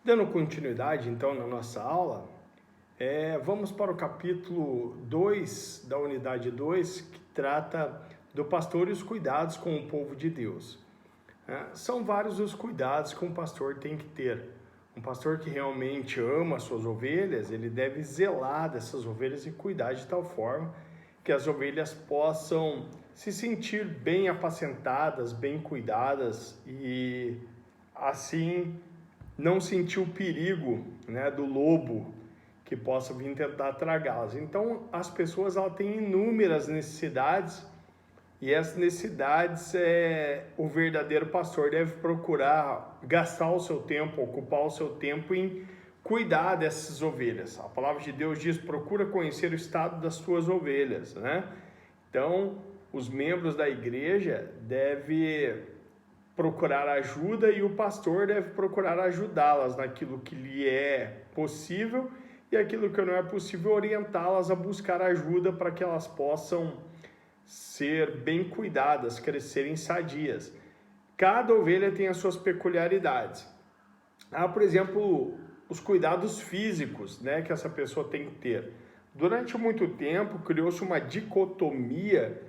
Dando continuidade, então, na nossa aula, vamos para o capítulo 2 da unidade 2, que trata do pastor e os cuidados com o povo de Deus. São vários os cuidados que um pastor tem que ter. Um pastor que realmente ama as suas ovelhas, ele deve zelar dessas ovelhas e cuidar de tal forma que as ovelhas possam se sentir bem apacentadas, bem cuidadas e assim não sentir o perigo, do lobo que possa vir tentar tragá-las. Então, as pessoas têm inúmeras necessidades e essas necessidades o verdadeiro pastor deve procurar gastar o seu tempo, ocupar o seu tempo em cuidar dessas ovelhas. A palavra de Deus diz: procura conhecer o estado das tuas ovelhas, Então, os membros da igreja devem procurar ajuda e o pastor deve procurar ajudá-las naquilo que lhe é possível e aquilo que não é possível, orientá-las a buscar ajuda para que elas possam ser bem cuidadas, crescerem sadias. Cada ovelha tem as suas peculiaridades. Por exemplo, os cuidados físicos, que essa pessoa tem que ter. Durante muito tempo, criou-se uma dicotomia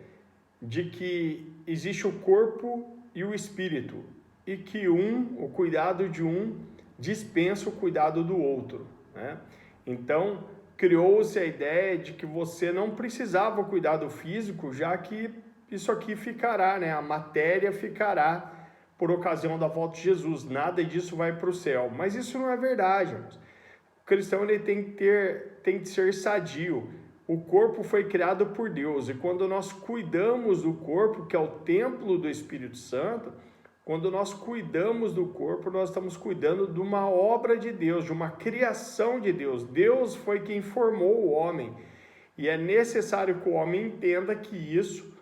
de que existe o corpo e o espírito, e que o cuidado de um dispensa o cuidado do outro, Então, criou-se a ideia de que você não precisava cuidar do físico, já que isso aqui ficará, a matéria ficará por ocasião da volta de Jesus, nada disso vai para o céu. Mas isso não é verdade, irmãos. O cristão ele tem que ser sadio. O corpo foi criado por Deus e quando nós cuidamos do corpo, que é o templo do Espírito Santo, quando nós cuidamos do corpo, nós estamos cuidando de uma obra de Deus, de uma criação de Deus. Deus foi quem formou o homem e é necessário que o homem entenda que isso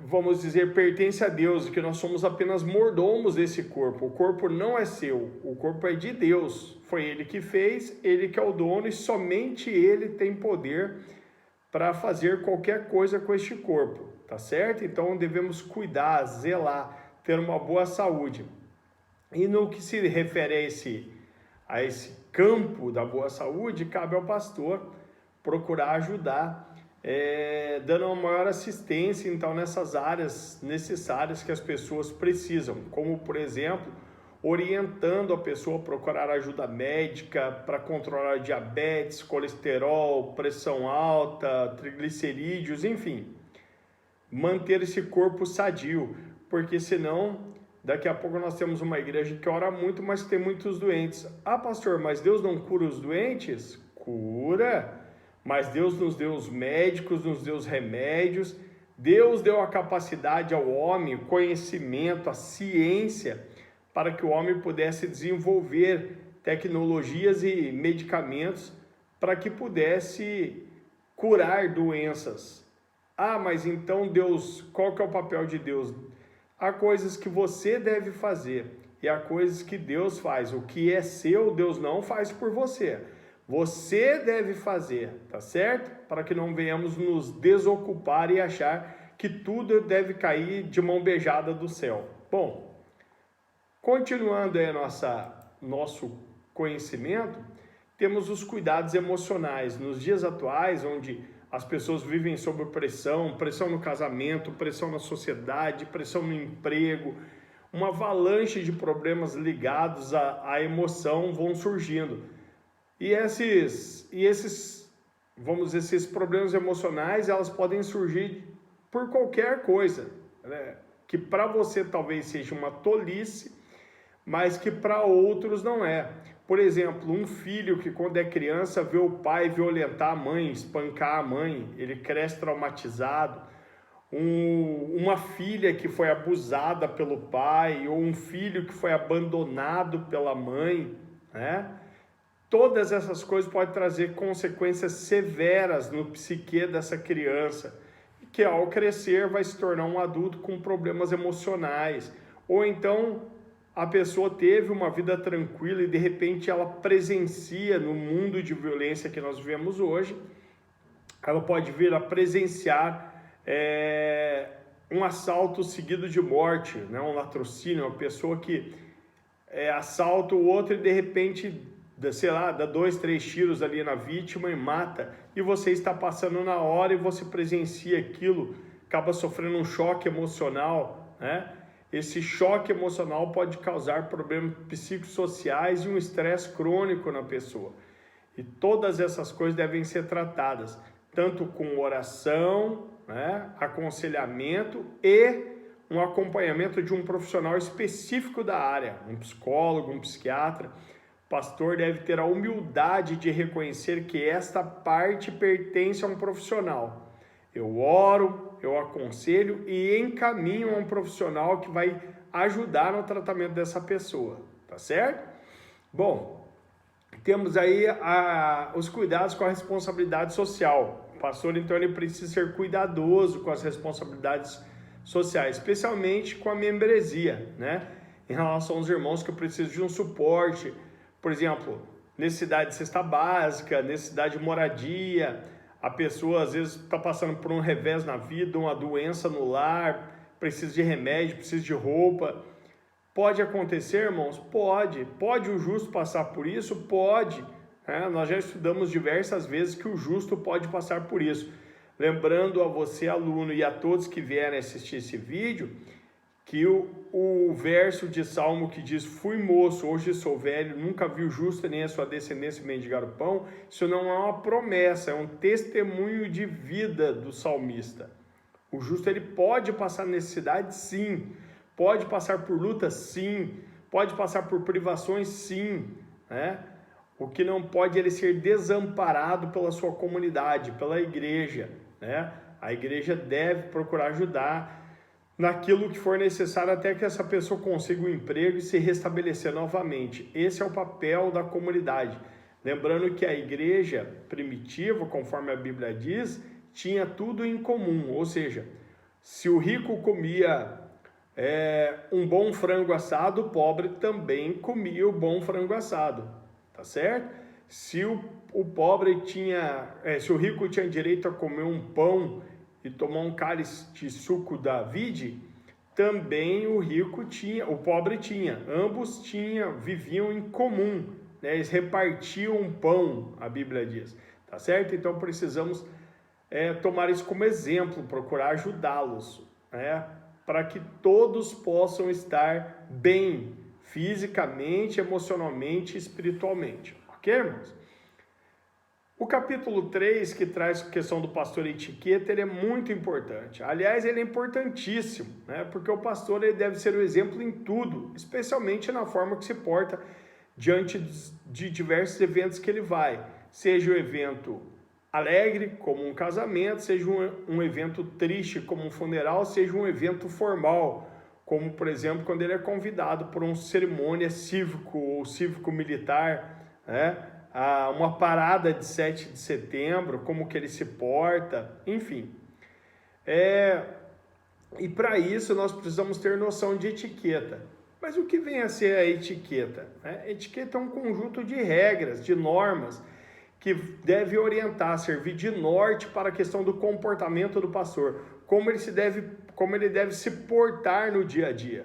vamos dizer, pertence a Deus e que nós somos apenas mordomos desse corpo. O corpo não é seu, o corpo é de Deus. Foi Ele que fez, Ele que é o dono e somente Ele tem poder para fazer qualquer coisa com este corpo, tá certo? Então devemos cuidar, zelar, ter uma boa saúde. E no que se refere a esse campo da boa saúde, cabe ao pastor procurar ajudar, dando uma maior assistência então nessas áreas necessárias que as pessoas precisam, como por exemplo, orientando a pessoa a procurar ajuda médica para controlar diabetes, colesterol, pressão alta, triglicerídeos, enfim, manter esse corpo sadio, porque senão daqui a pouco nós temos uma igreja que ora muito, mas tem muitos doentes. Pastor, mas Deus não cura os doentes? Cura! Mas Deus nos deu os médicos, nos deu os remédios, Deus deu a capacidade ao homem, o conhecimento, a ciência, para que o homem pudesse desenvolver tecnologias e medicamentos para que pudesse curar doenças. Mas então Deus, qual que é o papel de Deus? Há coisas que você deve fazer e há coisas que Deus faz. O que é seu, Deus não faz por você. Você deve fazer, tá certo? Para que não venhamos nos desocupar e achar que tudo deve cair de mão beijada do céu. Bom, continuando aí nosso conhecimento, temos os cuidados emocionais. Nos dias atuais, onde as pessoas vivem sob pressão no casamento, pressão na sociedade, pressão no emprego, uma avalanche de problemas ligados à emoção vão surgindo. E esses problemas emocionais, elas podem surgir por qualquer coisa, que para você talvez seja uma tolice, mas que para outros não é. Por exemplo, um filho que quando é criança vê o pai violentar a mãe, espancar a mãe, ele cresce traumatizado. Uma filha que foi abusada pelo pai, ou um filho que foi abandonado pela mãe, Todas essas coisas podem trazer consequências severas no psique dessa criança, que ao crescer vai se tornar um adulto com problemas emocionais. Ou então a pessoa teve uma vida tranquila e de repente ela presencia no mundo de violência que nós vivemos hoje, ela pode vir a presenciar um assalto seguido de morte, um latrocínio, uma pessoa que assalta o outro e de repente, sei lá, dá 2, 3 tiros ali na vítima e mata, e você está passando na hora e você presencia aquilo, acaba sofrendo um choque emocional, né? Esse choque emocional pode causar problemas psicossociais e um estresse crônico na pessoa. E todas essas coisas devem ser tratadas, tanto com oração, né, aconselhamento e um acompanhamento de um profissional específico da área, um psicólogo, um psiquiatra. O pastor deve ter a humildade de reconhecer que esta parte pertence a um profissional. Eu oro, eu aconselho e encaminho a um profissional que vai ajudar no tratamento dessa pessoa, tá certo? Bom, temos aí os cuidados com a responsabilidade social. O pastor, então, ele precisa ser cuidadoso com as responsabilidades sociais, especialmente com a membresia, né? Em relação aos irmãos que precisam de um suporte, por exemplo, necessidade de cesta básica, necessidade de moradia, a pessoa às vezes está passando por um revés na vida, uma doença no lar, precisa de remédio, precisa de roupa. Pode acontecer, irmãos? Pode. Pode o justo passar por isso? Pode. Nós já estudamos diversas vezes que o justo pode passar por isso. Lembrando a você, aluno, e a todos que vierem assistir esse vídeo, que o verso de Salmo que diz: fui moço, hoje sou velho, nunca vi o justo nem a sua descendência mendigar o pão, isso não é uma promessa, é um testemunho de vida do salmista. O justo, ele pode passar necessidade, sim. Pode passar por lutas, sim. Pode passar por privações, sim. Né? O que não pode é ele ser desamparado pela sua comunidade, pela igreja. Né? A igreja deve procurar ajudar naquilo que for necessário até que essa pessoa consiga um emprego e se restabelecer novamente. Esse é o papel da comunidade. Lembrando que a igreja primitiva, conforme a Bíblia diz, tinha tudo em comum. Ou seja, se o rico comia um bom frango assado, o pobre também comia o bom frango assado. Tá certo? Se o pobre se o rico tinha direito a comer um pão e tomar um cálice de suco da vide, também o pobre tinha. Ambos viviam em comum, né? Eles repartiam um pão, a Bíblia diz, tá certo? Então precisamos tomar isso como exemplo, procurar ajudá-los, né? Para que todos possam estar bem, fisicamente, emocionalmente e espiritualmente, ok, irmãos? O capítulo 3, que traz a questão do pastor e etiqueta, ele é muito importante. Aliás, ele é importantíssimo, né? Porque o pastor, ele deve ser o exemplo em tudo, especialmente na forma que se porta diante de diversos eventos que ele vai. Seja o evento alegre, como um casamento, seja um evento triste, como um funeral, seja um evento formal, como, por exemplo, quando ele é convidado por uma cerimônia cívico ou cívico-militar, né? Uma parada de 7 de setembro, como que ele se porta, enfim. E para isso nós precisamos ter noção de etiqueta. Mas o que vem a ser a etiqueta? Etiqueta é um conjunto de regras, de normas, que deve orientar, servir de norte para a questão do comportamento do pastor, como ele deve se portar no dia a dia,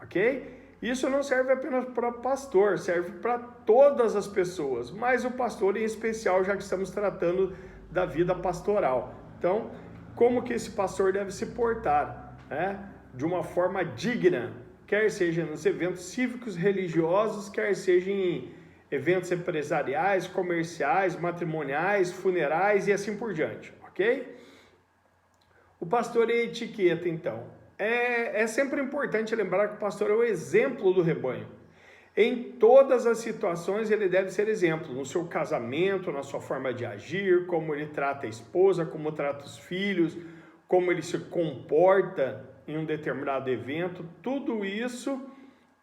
ok? Isso não serve apenas para o pastor, serve para todas as pessoas, mas o pastor em especial, já que estamos tratando da vida pastoral. Então, como que esse pastor deve se portar, né? De uma forma digna, quer seja nos eventos cívicos religiosos, quer seja em eventos empresariais, comerciais, matrimoniais, funerais e assim por diante, ok? O pastor e a etiqueta, então. É sempre importante lembrar que o pastor é o exemplo do rebanho. Em todas as situações ele deve ser exemplo, no seu casamento, na sua forma de agir, como ele trata a esposa, como trata os filhos, como ele se comporta em um determinado evento. Tudo isso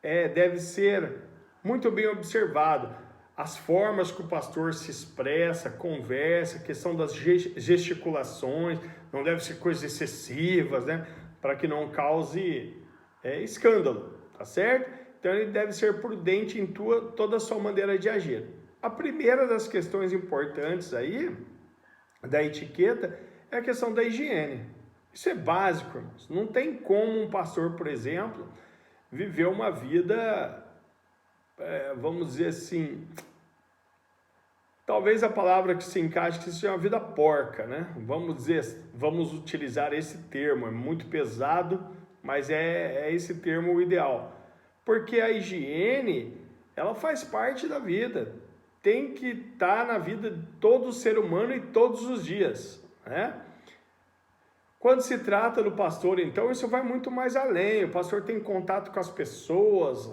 deve ser muito bem observado. As formas que o pastor se expressa, conversa, a questão das gesticulações, não deve ser coisas excessivas, né? Para que não cause escândalo, tá certo? Então ele deve ser prudente em toda a sua maneira de agir. A primeira das questões importantes aí, da etiqueta, é a questão da higiene. Isso é básico, irmãos. Não tem como um pastor, por exemplo, viver uma vida vamos dizer assim, talvez a palavra que se encaixe que seja uma vida porca, né? Vamos utilizar esse termo, é muito pesado, mas é esse termo o ideal. Porque a higiene, ela faz parte da vida, tem que estar na vida de todo ser humano e todos os dias, né? Quando se trata do pastor, então, isso vai muito mais além. O pastor tem contato com as pessoas,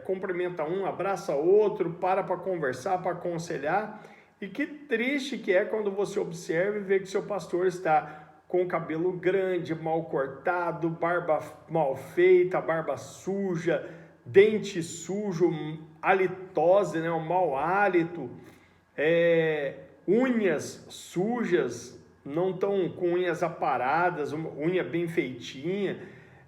cumprimenta um, abraça outro, para conversar, para aconselhar. E que triste que é quando você observa e vê que seu pastor está com o cabelo grande, mal cortado, barba mal feita, barba suja, dente sujo, halitose, né, um mau hálito, unhas sujas, não estão com unhas aparadas, unha bem feitinha,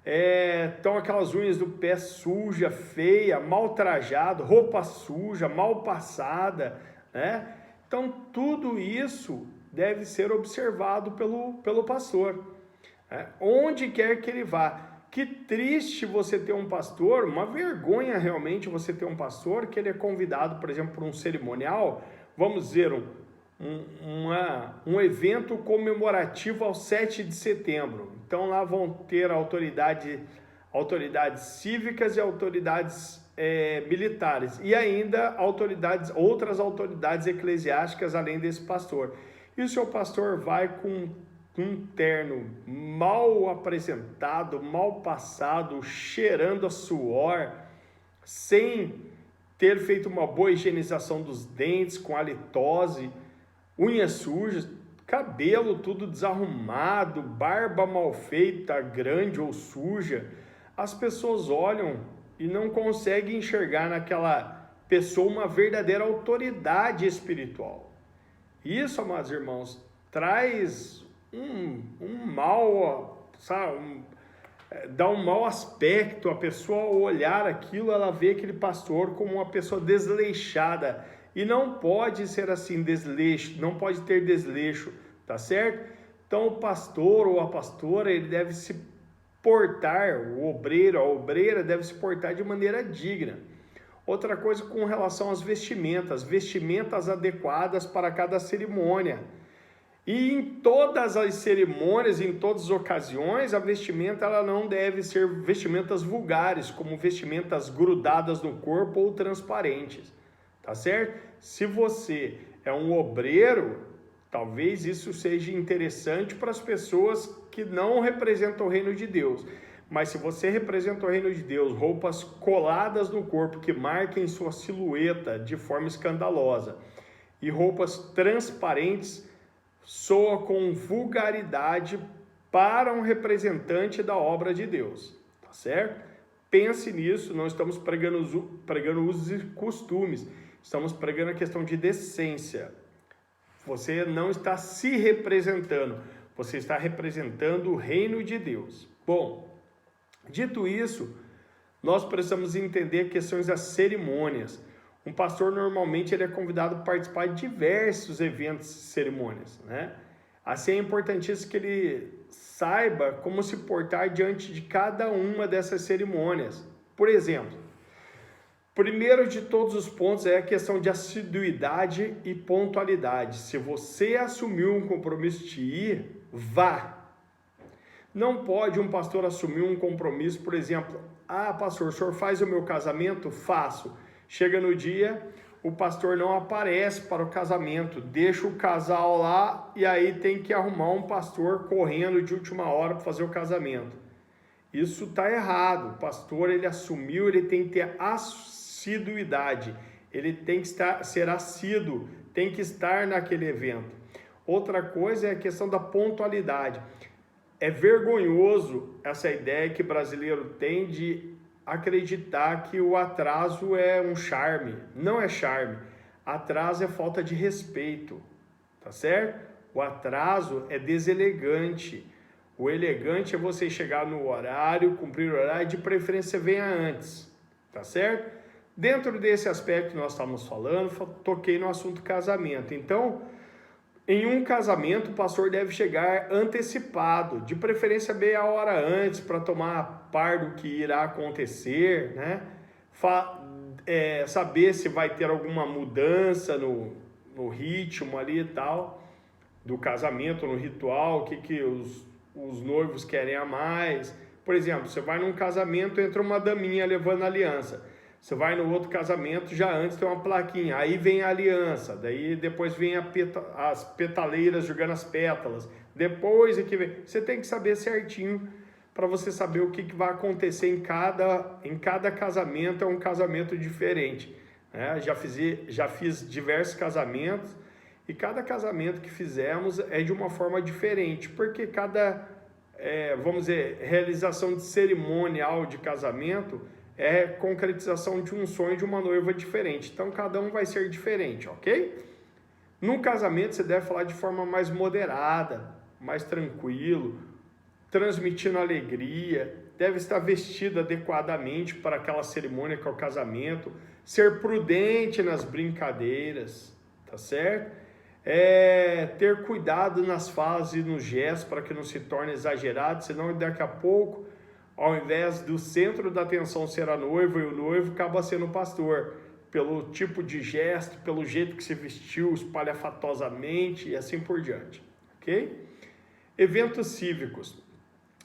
estão aquelas unhas do pé suja, feia, mal trajado, roupa suja, mal passada, né? Então tudo isso deve ser observado pelo pastor, né? Onde quer que ele vá. Que triste você ter um pastor, uma vergonha realmente você ter um pastor que ele é convidado, por exemplo, para um cerimonial, vamos dizer, um evento comemorativo ao 7 de setembro. Então lá vão ter autoridades cívicas e autoridades militares e ainda outras autoridades eclesiásticas além desse pastor. E o seu pastor vai com um terno mal apresentado, mal passado, cheirando a suor, sem ter feito uma boa higienização dos dentes, com halitose, unhas sujas, cabelo tudo desarrumado, barba mal feita, grande ou suja. As pessoas olham e não conseguem enxergar naquela pessoa uma verdadeira autoridade espiritual. Isso, amados irmãos, traz um mal, sabe, dá um mau aspecto. A pessoa, ao olhar aquilo, ela vê aquele pastor como uma pessoa desleixada, e não pode ser assim, desleixo, não pode ter desleixo, tá certo? Então o pastor ou a pastora, ele deve se portar, o obreiro, a obreira deve se portar de maneira digna. Outra coisa com relação às vestimentas adequadas para cada cerimônia. E em todas as cerimônias, em todas as ocasiões, a vestimenta ela não deve ser vestimentas vulgares, como vestimentas grudadas no corpo ou transparentes, tá certo? Se você é um obreiro, talvez isso seja interessante para as pessoas que não representam o reino de Deus. Mas se você representa o reino de Deus, roupas coladas no corpo que marquem sua silhueta de forma escandalosa e roupas transparentes, soa com vulgaridade para um representante da obra de Deus, tá certo? Pense nisso, não estamos pregando usos e costumes, estamos pregando a questão de decência. Você não está se representando, você está representando o reino de Deus. Bom, dito isso, nós precisamos entender questões das cerimônias. Um pastor normalmente ele é convidado a participar de diversos eventos e cerimônias, né? Assim é importantíssimo que ele saiba como se portar diante de cada uma dessas cerimônias. Por exemplo, primeiro de todos os pontos é a questão de assiduidade e pontualidade. Se você assumiu um compromisso de ir, vá. Não pode um pastor assumir um compromisso, por exemplo, pastor, o senhor faz o meu casamento? Faço. Chega no dia, o pastor não aparece para o casamento, deixa o casal lá e aí tem que arrumar um pastor correndo de última hora para fazer o casamento. Isso está errado. O pastor, ele assumiu, ele tem que ter assiduidade, ele tem que ser assíduo, tem que estar naquele evento. Outra coisa é a questão da pontualidade. É vergonhoso essa ideia que o brasileiro tem de acreditar que o atraso é um charme. Não é charme. Atraso é falta de respeito, tá certo? O atraso é deselegante. O elegante é você chegar no horário, cumprir o horário, de preferência venha antes, tá certo? Dentro desse aspecto que nós estamos falando, toquei no assunto casamento. Então, em um casamento, o pastor deve chegar antecipado, de preferência meia hora antes, para tomar par do que irá acontecer, né? saber se vai ter alguma mudança no ritmo ali e tal, do casamento, no ritual, o que os noivos querem a mais. Por exemplo, você vai num casamento, entra uma daminha levando a aliança. Você vai no outro casamento, já antes tem uma plaquinha, aí vem a aliança, daí depois vem as petaleiras jogando as pétalas, depois é que vem. Você tem que saber certinho para você saber o que vai acontecer em cada casamento, é um casamento diferente. Né? Já fiz diversos casamentos e cada casamento que fizemos é de uma forma diferente, porque vamos dizer, realização de cerimonial de casamento é concretização de um sonho de uma noiva diferente. Então, cada um vai ser diferente, ok? No casamento, você deve falar de forma mais moderada, mais tranquilo, transmitindo alegria, deve estar vestido adequadamente para aquela cerimônia que é o casamento, ser prudente nas brincadeiras, tá certo? Ter cuidado nas falas e nos gestos para que não se torne exagerado, senão daqui a pouco, ao invés do centro da atenção ser a noiva e o noivo, acaba sendo o pastor, pelo tipo de gesto, pelo jeito que se vestiu, espalhafatosamente e assim por diante, ok? Eventos cívicos,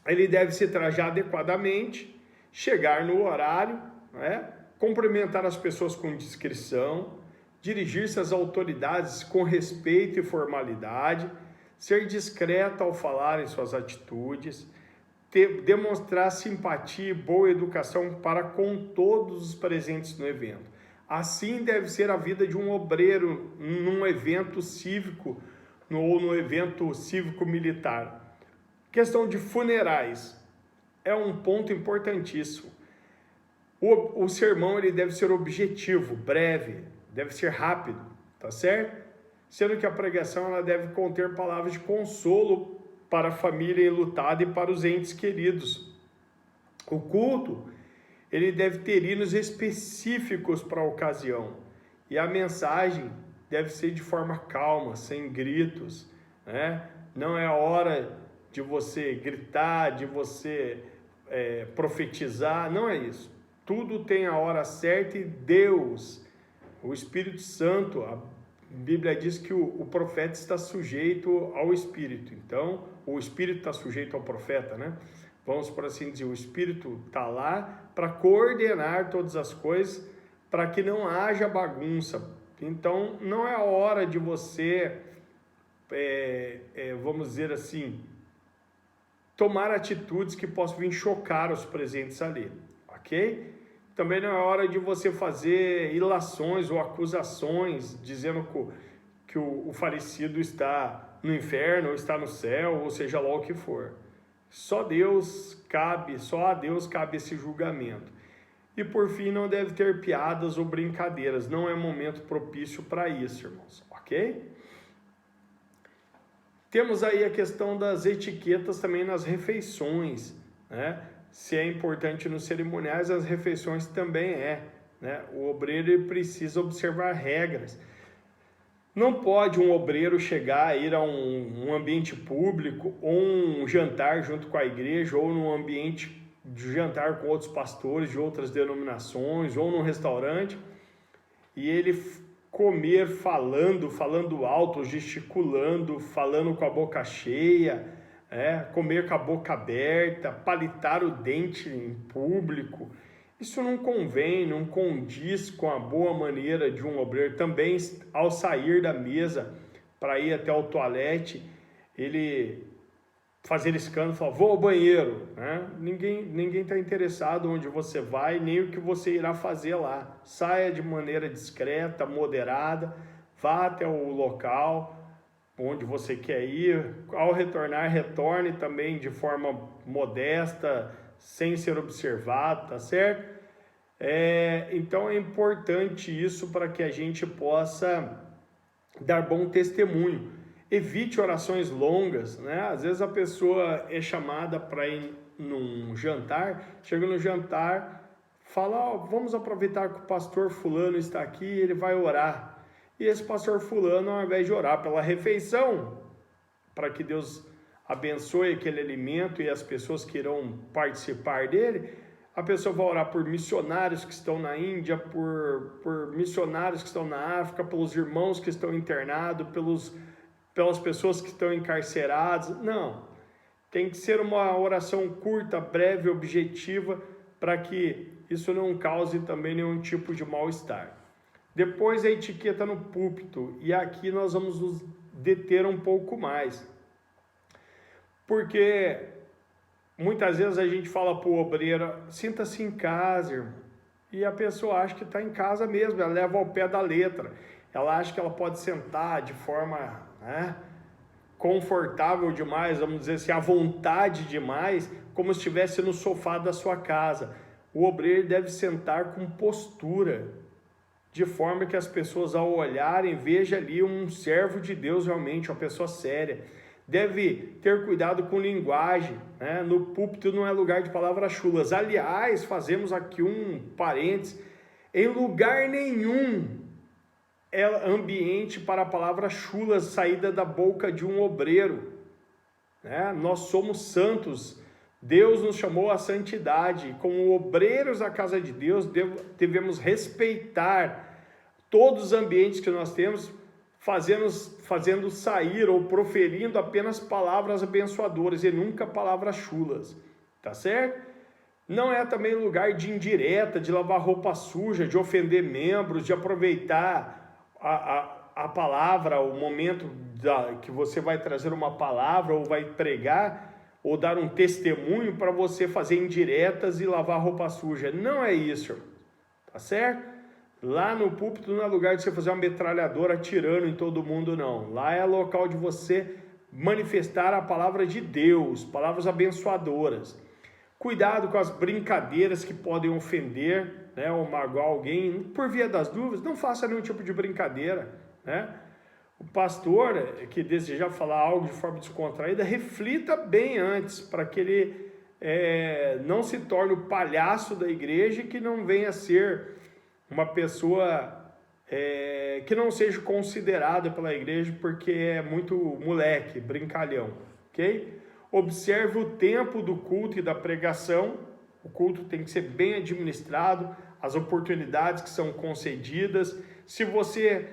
ele deve se trajar adequadamente, chegar no horário, né? Cumprimentar as pessoas com discrição, dirigir-se às autoridades com respeito e formalidade, ser discreto ao falar em suas atitudes, demonstrar simpatia e boa educação para com todos os presentes no evento. Assim deve ser a vida de um obreiro num evento cívico ou no evento cívico-militar. Questão de funerais é um ponto importantíssimo. O sermão ele deve ser objetivo, breve, deve ser rápido, tá certo? Sendo que a pregação ela deve conter palavras de consolo para a família enlutada e para os entes queridos. O culto ele deve ter hinos específicos para a ocasião e a mensagem deve ser de forma calma, sem gritos, né? Não é a hora de você gritar, de você profetizar, não é isso. Tudo tem a hora certa e Deus, o Espírito Santo, a Bíblia diz que o profeta está sujeito ao Espírito. Então, o Espírito está sujeito ao profeta, né? Vamos por assim dizer, o Espírito está lá para coordenar todas as coisas, para que não haja bagunça. Então, não é a hora de você, vamos dizer assim, tomar atitudes que possam vir chocar os presentes ali, ok? Também não é hora de você fazer ilações ou acusações, dizendo que o falecido está no inferno, ou está no céu, ou seja lá o que for. Só a Deus cabe esse julgamento. E por fim, não deve ter piadas ou brincadeiras, não é momento propício para isso, irmãos, ok? Temos aí a questão das etiquetas também nas refeições, né? Se é importante nos cerimoniais, as refeições também né? O obreiro ele precisa observar regras. Não pode um obreiro chegar, ir a um ambiente público, ou um jantar junto com a igreja, ou num ambiente de jantar com outros pastores de outras denominações, ou num restaurante, e ele comer falando alto, gesticulando, falando com a boca cheia, comer com a boca aberta, palitar o dente em público. Isso não convém, não condiz com a boa maneira de um obreiro. Também, ao sair da mesa para ir até o toalete, ele fazer escândalo, falar, vou ao banheiro. Né? Ninguém está interessado onde você vai, nem o que você irá fazer lá. Saia de maneira discreta, moderada, vá até o local onde você quer ir. Ao retornar, retorne também de forma modesta, sem ser observado, tá certo? Então é importante isso para que a gente possa dar bom testemunho. Evite orações longas, né? Às vezes a pessoa é chamada para ir num jantar, chega no jantar, fala, vamos aproveitar que o pastor fulano está aqui, ele vai orar. E esse pastor fulano, ao invés de orar pela refeição, para que Deus abençoe aquele alimento e as pessoas que irão participar dele, a pessoa vai orar por missionários que estão na Índia, por missionários que estão na África, pelos irmãos que estão internados, pelas pessoas que estão encarceradas. Não, tem que ser uma oração curta, breve, objetiva, para que isso não cause também nenhum tipo de mal-estar. Depois a etiqueta no púlpito, e aqui nós vamos nos deter um pouco mais, porque muitas vezes a gente fala para o obreiro, sinta-se em casa, irmão, e a pessoa acha que está em casa mesmo, ela leva ao pé da letra, ela acha que ela pode sentar de forma confortável demais, vamos dizer assim, à vontade demais, como se estivesse no sofá da sua casa. O obreiro deve sentar com postura, de forma que as pessoas, ao olharem, vejam ali um servo de Deus realmente, uma pessoa séria. Deve ter cuidado com linguagem, né? No púlpito não é lugar de palavras chulas. Aliás, fazemos aqui um parênteses, em lugar nenhum é ambiente para palavras chulas saída da boca de um obreiro, né? Nós somos santos, Deus nos chamou à santidade, como obreiros da casa de Deus, devemos respeitar todos os ambientes que nós temos, fazendo sair ou proferindo apenas palavras abençoadoras e nunca palavras chulas, tá certo? Não é também lugar de indireta, de lavar roupa suja, de ofender membros, de aproveitar a palavra, o momento que você vai trazer uma palavra ou vai pregar, ou dar um testemunho para você fazer indiretas e lavar roupa suja. Não é isso, tá certo? Lá no púlpito não é lugar de você fazer uma metralhadora atirando em todo mundo, não. Lá é local de você manifestar a palavra de Deus, palavras abençoadoras. Cuidado com as brincadeiras que podem ofender, né, ou magoar alguém. Por via das dúvidas, não faça nenhum tipo de brincadeira, né? O pastor que desejar falar algo de forma descontraída, reflita bem antes, para que ele não se torne o palhaço da igreja e que não venha a ser uma pessoa que não seja considerada pela igreja porque é muito moleque, brincalhão, ok? Observe o tempo do culto e da pregação. O culto tem que ser bem administrado, as oportunidades que são concedidas. Se você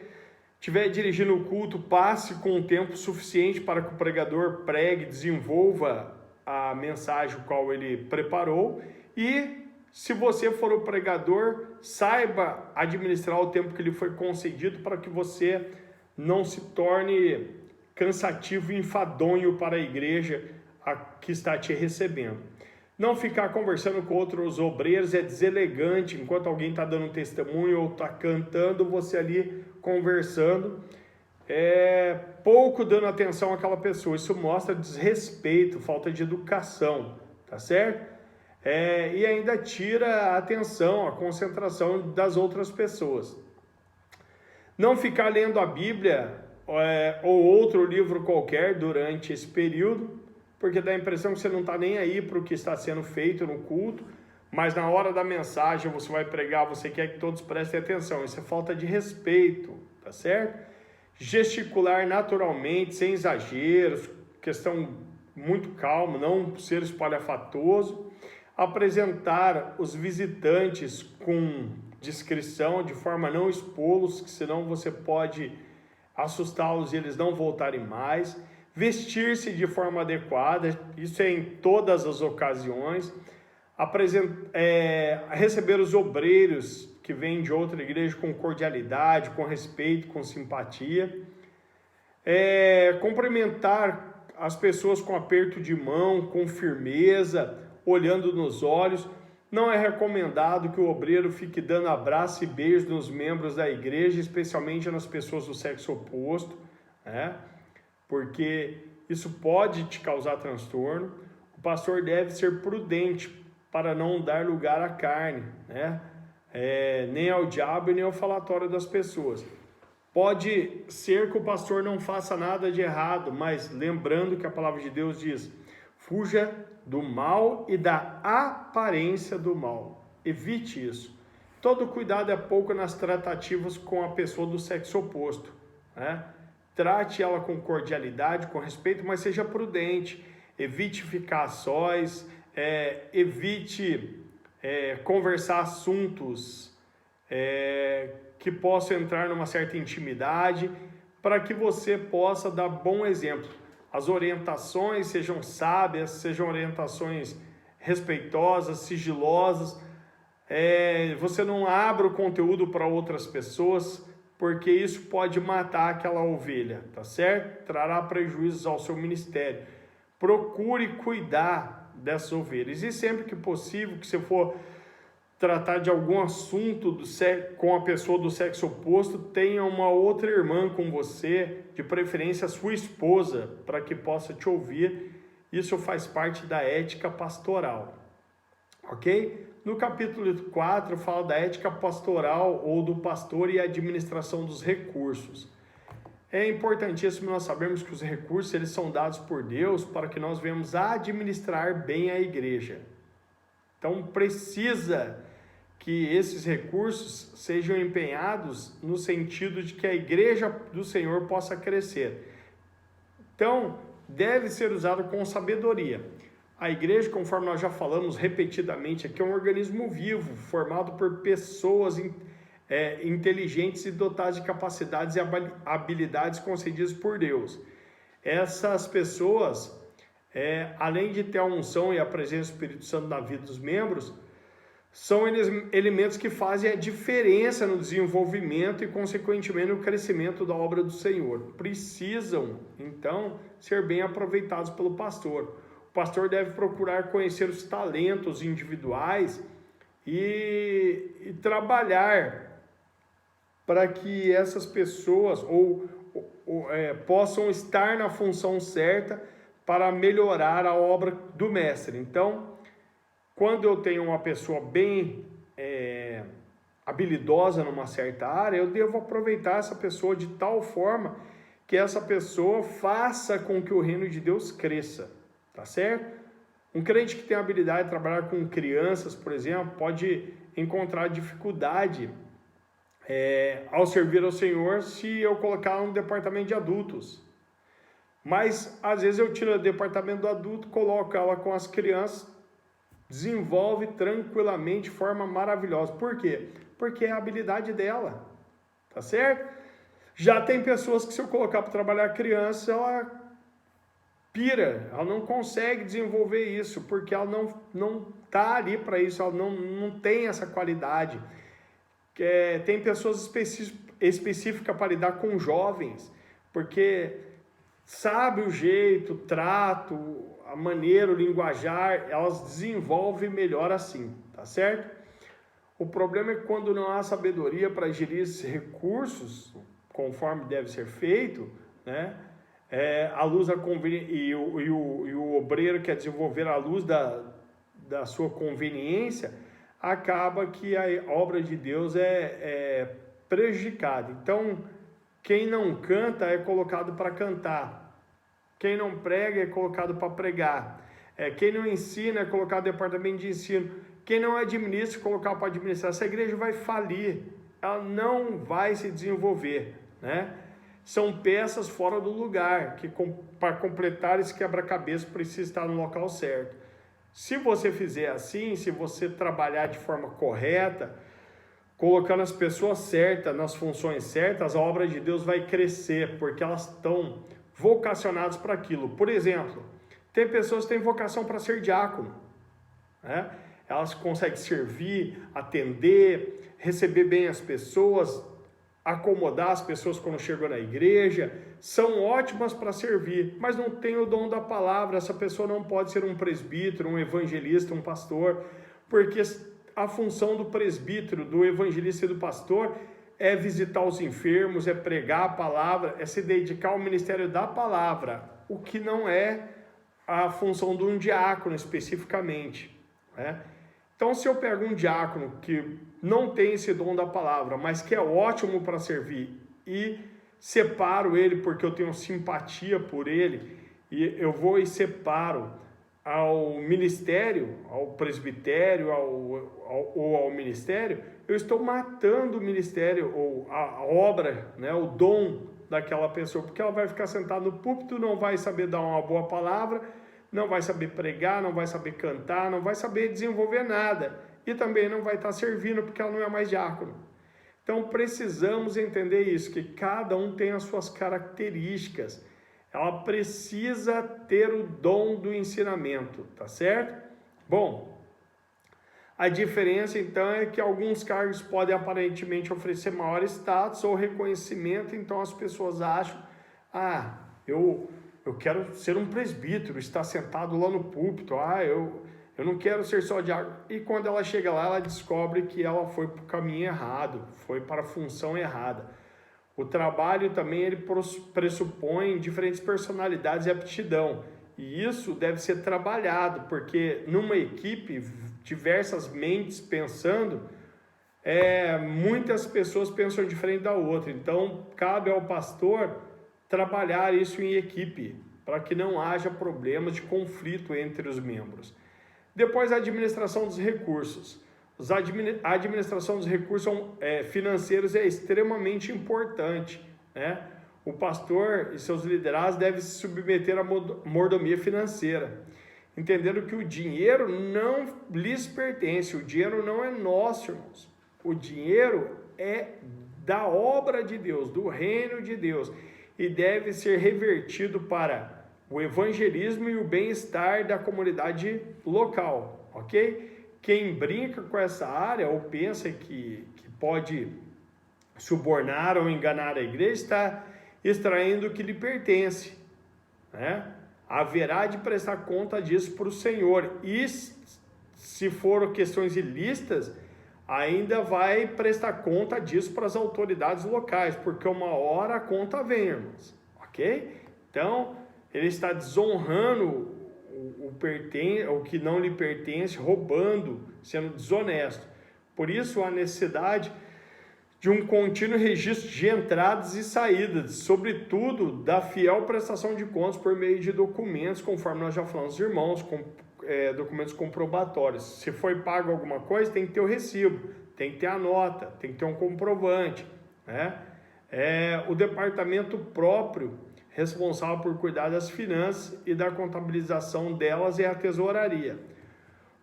estiver dirigindo o culto, passe com um tempo suficiente para que o pregador pregue, desenvolva a mensagem a qual ele preparou. E se você for o pregador, saiba administrar o tempo que lhe foi concedido para que você não se torne cansativo e enfadonho para a igreja que está te recebendo. Não ficar conversando com outros obreiros é deselegante, enquanto alguém está dando um testemunho ou está cantando, você ali conversando, pouco dando atenção àquela pessoa. Isso mostra desrespeito, falta de educação, tá certo? E ainda tira a atenção, a concentração das outras pessoas. Não ficar lendo a Bíblia ou outro livro qualquer durante esse período, porque dá a impressão que você não está nem aí para o que está sendo feito no culto, mas na hora da mensagem você vai pregar, você quer que todos prestem atenção. Isso é falta de respeito, tá certo? Gesticular naturalmente, sem exageros, questão muito calma, não ser espalhafatoso. Apresentar os visitantes com discrição, de forma a não expô-los, que senão você pode assustá-los e eles não voltarem mais. Vestir-se de forma adequada, isso é em todas as ocasiões. Receber os obreiros que vêm de outra igreja com cordialidade, com respeito, com simpatia. Cumprimentar as pessoas com aperto de mão, com firmeza, olhando nos olhos. Não é recomendado que o obreiro fique dando abraço e beijo nos membros da igreja, especialmente nas pessoas do sexo oposto, né? Porque isso pode te causar transtorno. O pastor deve ser prudente para não dar lugar à carne, né? Nem ao diabo e nem ao falatório das pessoas. Pode ser que o pastor não faça nada de errado, mas lembrando que a palavra de Deus diz: fuja do mal e da aparência do mal. Evite isso. Todo cuidado é pouco nas tratativas com a pessoa do sexo oposto, né? Trate ela com cordialidade, com respeito, mas seja prudente. Evite ficar a sós, evite conversar assuntos que possam entrar numa certa intimidade, para que você possa dar bom exemplo. As orientações sejam sábias, sejam orientações respeitosas, sigilosas. Você não abra o conteúdo para outras pessoas, porque isso pode matar aquela ovelha, tá certo? Trará prejuízos ao seu ministério. Procure cuidar dessas ovelhas. E sempre que possível, que você for tratar de algum assunto com a pessoa do sexo oposto, tenha uma outra irmã com você, de preferência a sua esposa, para que possa te ouvir. Isso faz parte da ética pastoral, ok? No capítulo 4 fala da ética pastoral ou do pastor e a administração dos recursos. É importantíssimo nós sabermos que os recursos eles são dados por Deus para que nós venhamos administrar bem a igreja. Então precisa que esses recursos sejam empenhados no sentido de que a igreja do Senhor possa crescer. Então, deve ser usado com sabedoria. A igreja, conforme nós já falamos repetidamente aqui, é um organismo vivo, formado por pessoas inteligentes e dotadas de capacidades e habilidades concedidas por Deus. Essas pessoas, além de ter a unção e a presença do Espírito Santo na vida dos membros, são elementos que fazem a diferença no desenvolvimento e, consequentemente, no crescimento da obra do Senhor. Precisam, então, ser bem aproveitados pelo pastor. O pastor deve procurar conhecer os talentos individuais e trabalhar para que essas pessoas possam estar na função certa para melhorar a obra do mestre. Então, quando eu tenho uma pessoa bem habilidosa numa certa área, eu devo aproveitar essa pessoa de tal forma que essa pessoa faça com que o reino de Deus cresça, tá certo? Um crente que tem a habilidade de trabalhar com crianças, por exemplo, pode encontrar dificuldade ao servir ao Senhor se eu colocar um departamento de adultos. Mas, às vezes, eu tiro o departamento do adulto, coloco ela com as crianças, desenvolve tranquilamente, de forma maravilhosa. Por quê? Porque é a habilidade dela, tá certo? Já tem pessoas que se eu colocar para trabalhar criança, ela pira, ela não consegue desenvolver isso, porque ela não está ali para isso, ela não tem essa qualidade. Tem pessoas específicas para lidar com jovens, porque sabe o jeito, o trato, a maneira, o linguajar, elas desenvolvem melhor assim, tá certo? O problema é que quando não há sabedoria para gerir esses recursos, conforme deve ser feito, né? A luz da e o obreiro quer desenvolver a luz da sua conveniência, acaba que a obra de Deus é prejudicada. Então, quem não canta é colocado para cantar. Quem não prega é colocado para pregar. Quem não ensina é colocado no departamento de ensino. Quem não administra é colocado para administrar. Essa igreja vai falir. Ela não vai se desenvolver, né? São peças fora do lugar, que para completar esse quebra-cabeça precisa estar no local certo. Se você fizer assim, se você trabalhar de forma correta, colocando as pessoas certas, nas funções certas, a obra de Deus vai crescer, porque elas estão vocacionadas para aquilo. Por exemplo, tem pessoas que têm vocação para ser diácono, né? Elas conseguem servir, atender, receber bem as pessoas, acomodar as pessoas quando chegam na igreja, são ótimas para servir, mas não tem o dom da palavra. Essa pessoa não pode ser um presbítero, um evangelista, um pastor, porque a função do presbítero, do evangelista e do pastor é visitar os enfermos, é pregar a palavra, é se dedicar ao ministério da palavra, o que não é a função de um diácono especificamente, né? Então, se eu pego um diácono que não tem esse dom da palavra, mas que é ótimo para servir, e separo ele porque eu tenho simpatia por ele, e eu vou e separo ao ministério, ao presbitério ou ao ministério, eu estou matando o ministério ou a obra, né, o dom daquela pessoa, porque ela vai ficar sentada no púlpito, não vai saber dar uma boa palavra, não vai saber pregar, não vai saber cantar, não vai saber desenvolver nada. e também não vai estar servindo porque ela não é mais diácono. Então precisamos entender isso, que cada um tem as suas características. Ela precisa ter o dom do ensinamento, tá certo? Bom, a diferença então é que alguns cargos podem aparentemente oferecer maior status ou reconhecimento, então as pessoas acham, eu quero ser um presbítero, estar sentado lá no púlpito, eu não quero ser só diácono. E quando ela chega lá, ela descobre que ela foi para o caminho errado, foi para a função errada. O trabalho também ele pressupõe diferentes personalidades e aptidão. E isso deve ser trabalhado, porque numa equipe, diversas mentes pensando, muitas pessoas pensam diferente da outra. Então, cabe ao pastor trabalhar isso em equipe, para que não haja problemas de conflito entre os membros. Depois, a administração dos recursos. A administração dos recursos financeiros é extremamente importante, né? O pastor e seus liderados devem se submeter à mordomia financeira, entendendo que o dinheiro não lhes pertence, o dinheiro não é nosso, irmãos. O dinheiro é da obra de Deus, do reino de Deus, e deve ser revertido para o evangelismo e o bem-estar da comunidade local, ok? Quem brinca com essa área ou pensa que pode subornar ou enganar a igreja está extraindo o que lhe pertence, né? Haverá de prestar conta disso para o Senhor, e se for questões ilícitas, ainda vai prestar conta disso para as autoridades locais, porque uma hora a conta vem, irmãos, ok? Então, ele está desonrando o que não lhe pertence, roubando, sendo desonesto. Por isso, há necessidade de um contínuo registro de entradas e saídas, sobretudo da fiel prestação de contas por meio de documentos, conforme nós já falamos, irmãos, documentos comprobatórios. Se foi pago alguma coisa, tem que ter o recibo, tem que ter a nota, tem que ter um comprovante, né? O departamento próprio responsável por cuidar das finanças e da contabilização delas é a tesouraria.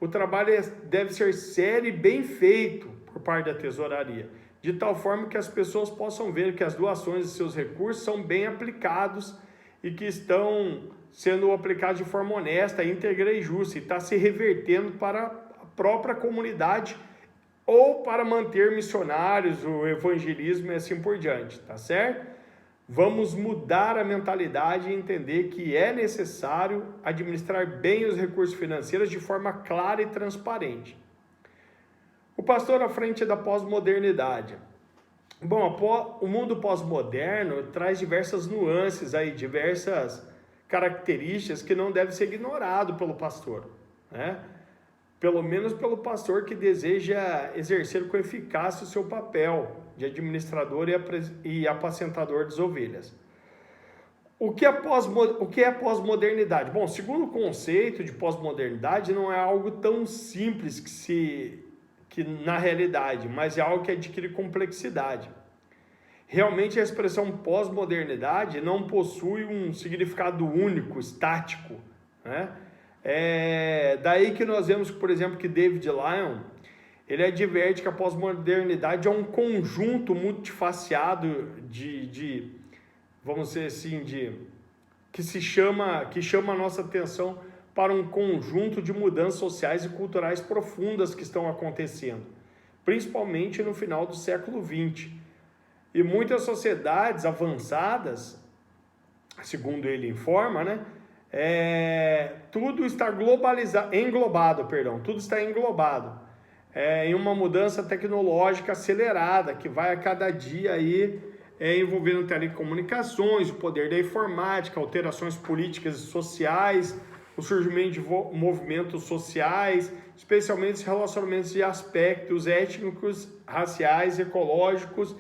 O trabalho deve ser sério e bem feito por parte da tesouraria, de tal forma que as pessoas possam ver que as doações de seus recursos são bem aplicados e que estão sendo aplicados de forma honesta, íntegra e justa, e está se revertendo para a própria comunidade ou para manter missionários, o evangelismo e assim por diante, tá certo? Vamos mudar a mentalidade e entender que é necessário administrar bem os recursos financeiros de forma clara e transparente. O pastor à frente da pós-modernidade. Bom, o mundo pós-moderno traz diversas nuances aí, diversas características que não devem ser ignoradas pelo pastor, né? Pelo menos pelo pastor que deseja exercer com eficácia o seu papel de administrador e apacentador das ovelhas. O que é pós-modernidade? Bom, segundo o conceito de pós-modernidade, não é algo tão simples que na realidade, mas é algo que adquire complexidade. Realmente a expressão pós-modernidade não possui um significado único, estático, né? Daí que nós vemos, por exemplo, que David Lyon, ele adverte que a pós-modernidade é um conjunto multifaciado vamos dizer assim, que chama a nossa atenção para um conjunto de mudanças sociais e culturais profundas que estão acontecendo, principalmente no final do século XX. E muitas sociedades avançadas, segundo ele informa, né? Tudo está tudo está englobado em uma mudança tecnológica acelerada, que vai a cada dia aí, envolvendo telecomunicações, o poder da informática, alterações políticas e sociais, o surgimento de movimentos sociais, especialmente relacionamentos de aspectos étnicos, raciais, ecológicos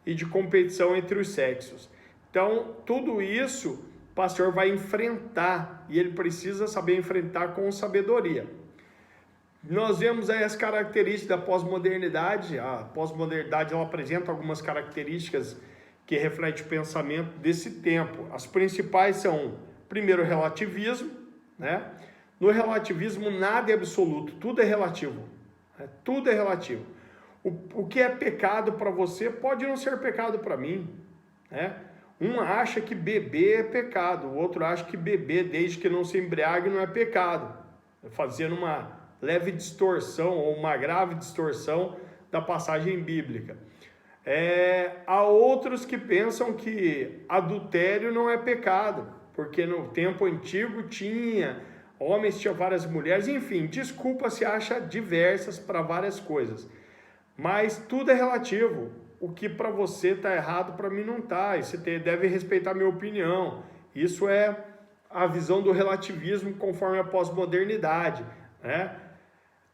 e de competição entre os sexos. Então, tudo isso o pastor vai enfrentar, e ele precisa saber enfrentar com sabedoria. Nós vemos aí as características da pós-modernidade. A pós-modernidade ela apresenta algumas características que refletem o pensamento desse tempo. As principais são, primeiro, o relativismo, né? No relativismo nada é absoluto, tudo é relativo, Tudo é relativo. O que é pecado para você pode não ser pecado para mim, né? Um acha que beber é pecado, o outro acha que beber desde que não se embriague não é pecado, fazendo uma leve distorção ou uma grave distorção da passagem bíblica. Há outros que pensam que adultério não é pecado, porque no tempo antigo homens tinham várias mulheres, enfim, desculpa se acha diversas para várias coisas, mas tudo é relativo. O que para você está errado, para mim não está, e você deve respeitar a minha opinião. Isso é a visão do relativismo conforme a pós-modernidade, né?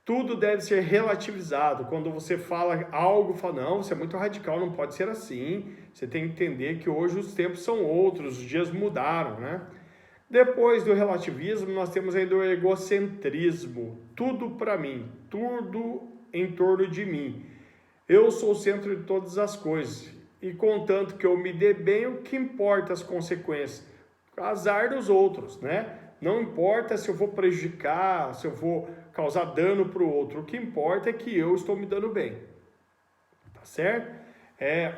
Tudo deve ser relativizado. Quando você fala algo, fala, não, você é muito radical, não pode ser assim. Você tem que entender que hoje os tempos são outros, os dias mudaram, né? Depois do relativismo, nós temos ainda o egocentrismo. Tudo para mim, tudo em torno de mim. Eu sou o centro de todas as coisas. E contanto que eu me dê bem, o que importa as consequências? Azar dos outros, né? Não importa se eu vou prejudicar, se eu vou causar dano para o outro. O que importa é que eu estou me dando bem. Tá certo?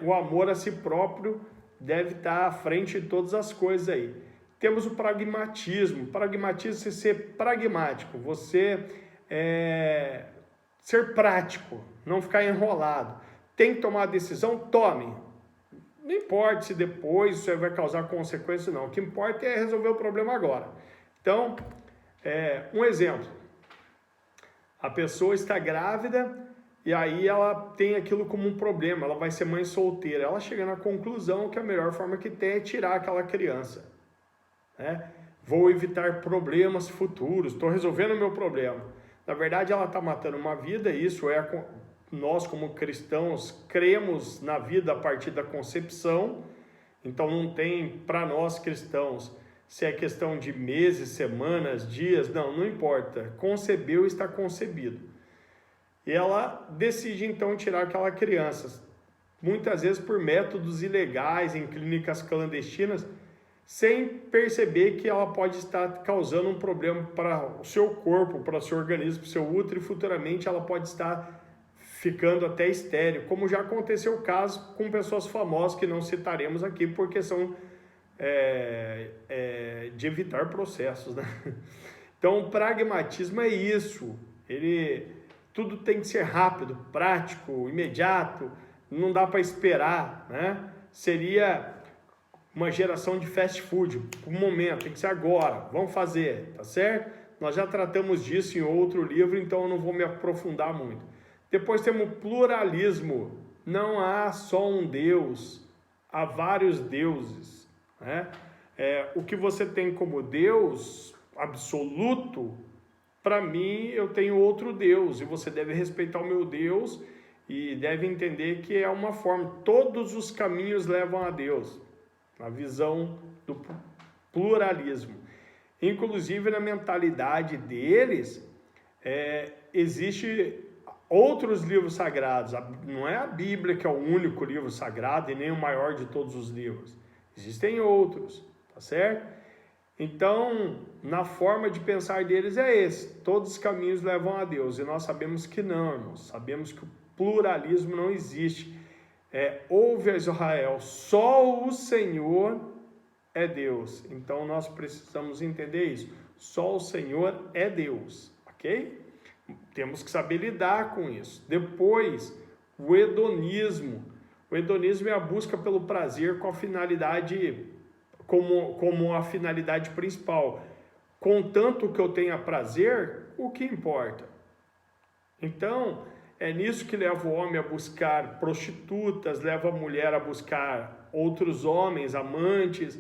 O amor a si próprio deve estar à frente de todas as coisas aí. Temos o pragmatismo. Pragmatismo é ser pragmático. Você ser prático, não ficar enrolado. Tem que tomar a decisão? Tome. Não importa se depois isso vai causar consequência, não. O que importa é resolver o problema agora. Então, um exemplo. A pessoa está grávida e aí ela tem aquilo como um problema, ela vai ser mãe solteira. Ela chega na conclusão que a melhor forma que tem é tirar aquela criança, né? Vou evitar problemas futuros, estou resolvendo o meu problema. Na verdade, ela está matando uma vida, e isso nós como cristãos cremos na vida a partir da concepção. Então não tem, para nós cristãos, se é questão de meses, semanas, dias, não importa. Concebeu, está concebido. E ela decide então tirar aquela criança, muitas vezes por métodos ilegais, em clínicas clandestinas, sem perceber que ela pode estar causando um problema para o seu corpo, para o seu organismo, para o seu útero, e futuramente ela pode estar ficando até estéril, como já aconteceu o caso com pessoas famosas que não citaremos aqui, porque são de evitar processos, né? Então, o pragmatismo é isso. Tudo tem que ser rápido, prático, imediato, não dá para esperar, né? Seria uma geração de fast food, um momento, tem que ser agora, vamos fazer, tá certo? Nós já tratamos disso em outro livro, então eu não vou me aprofundar muito. Depois temos o pluralismo. Não há só um Deus, há vários deuses, né? O que você tem como Deus absoluto, para mim eu tenho outro Deus, e você deve respeitar o meu Deus e deve entender que é uma forma, todos os caminhos levam a Deus, a visão do pluralismo. Inclusive na mentalidade deles, existe outros livros sagrados. Não é a Bíblia que é o único livro sagrado e nem o maior de todos os livros. Existem outros, tá certo? Então, na forma de pensar deles é esse. Todos os caminhos levam a Deus. E nós sabemos que não, irmãos. Sabemos que o pluralismo não existe. Ouve a Israel, só o Senhor é Deus. Então, nós precisamos entender isso. Só o Senhor é Deus, ok? Temos que saber lidar com isso. Depois, o hedonismo. O hedonismo é a busca pelo prazer com a finalidade, como a finalidade principal. Contanto que eu tenha prazer, o que importa? Então, é nisso que leva o homem a buscar prostitutas, leva a mulher a buscar outros homens, amantes.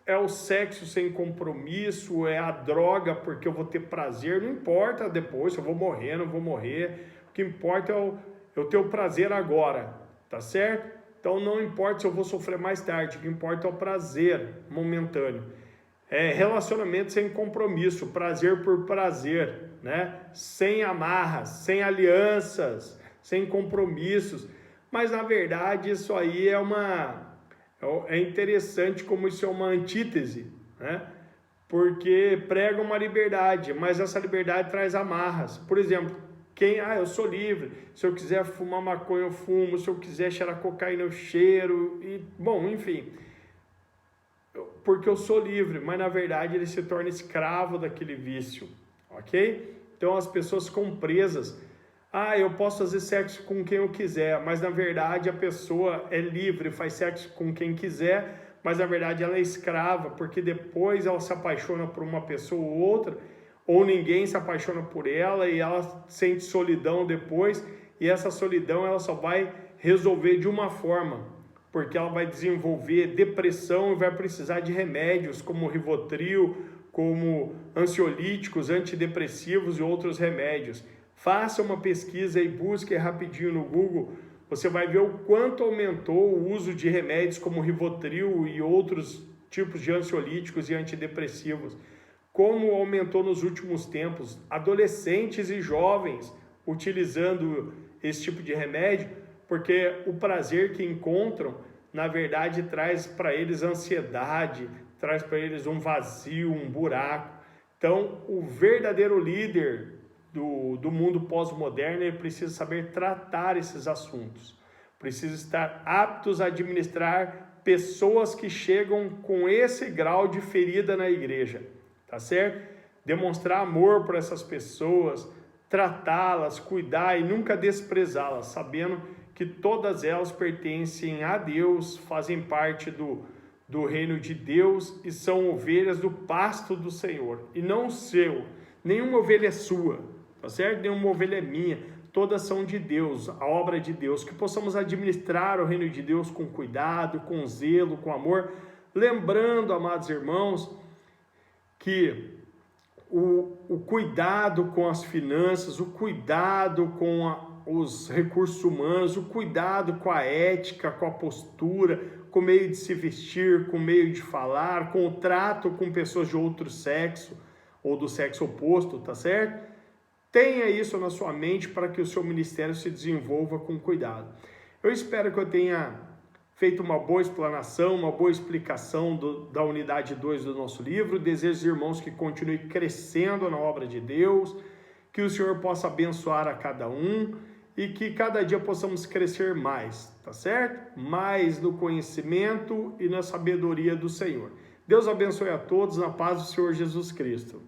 É o sexo sem compromisso, é a droga porque eu vou ter prazer, não importa depois se eu vou morrer, não vou morrer. O que importa é eu ter o prazer agora, tá certo? Então não importa se eu vou sofrer mais tarde, o que importa é o prazer momentâneo. Relacionamento sem compromisso, prazer por prazer, né? Sem amarras, sem alianças, sem compromissos. Mas na verdade isso aí é interessante como isso é uma antítese, né? Porque prega uma liberdade, mas essa liberdade traz amarras. Por exemplo, eu sou livre, se eu quiser fumar maconha eu fumo, se eu quiser cheirar cocaína eu cheiro, e, bom, enfim, porque eu sou livre, mas na verdade ele se torna escravo daquele vício, ok? Então as pessoas ficam presas. Eu posso fazer sexo com quem eu quiser, mas na verdade a pessoa é livre, faz sexo com quem quiser, mas na verdade ela é escrava, porque depois ela se apaixona por uma pessoa ou outra, ou ninguém se apaixona por ela e ela sente solidão depois, e essa solidão ela só vai resolver de uma forma, porque ela vai desenvolver depressão e vai precisar de remédios como Rivotril, como ansiolíticos, antidepressivos e outros remédios. Faça uma pesquisa e busque rapidinho no Google, você vai ver o quanto aumentou o uso de remédios como Rivotril e outros tipos de ansiolíticos e antidepressivos. Como aumentou nos últimos tempos, adolescentes e jovens utilizando esse tipo de remédio, porque o prazer que encontram, na verdade, traz para eles ansiedade, traz para eles um vazio, um buraco. Então, o verdadeiro líder do mundo pós-moderno, ele precisa saber tratar esses assuntos, precisa estar aptos a administrar pessoas que chegam com esse grau de ferida na igreja, tá certo? Demonstrar amor por essas pessoas, tratá-las, cuidar e nunca desprezá-las, sabendo que todas elas pertencem a Deus, fazem parte do reino de Deus e são ovelhas do pasto do Senhor, e não seu. Nenhuma ovelha é sua, tá certo? Nenhuma ovelha é minha, todas são de Deus, a obra de Deus, que possamos administrar o reino de Deus com cuidado, com zelo, com amor, lembrando, amados irmãos, que o cuidado com as finanças, o cuidado com os recursos humanos, o cuidado com a ética, com a postura, com o meio de se vestir, com o meio de falar, com o trato com pessoas de outro sexo ou do sexo oposto, tá certo? Tenha isso na sua mente para que o seu ministério se desenvolva com cuidado. Eu espero que eu tenha feito uma boa explanação, uma boa explicação da unidade 2 do nosso livro. Desejo, irmãos, que continue crescendo na obra de Deus, que o Senhor possa abençoar a cada um e que cada dia possamos crescer mais, tá certo? Mais no conhecimento e na sabedoria do Senhor. Deus abençoe a todos, na paz do Senhor Jesus Cristo.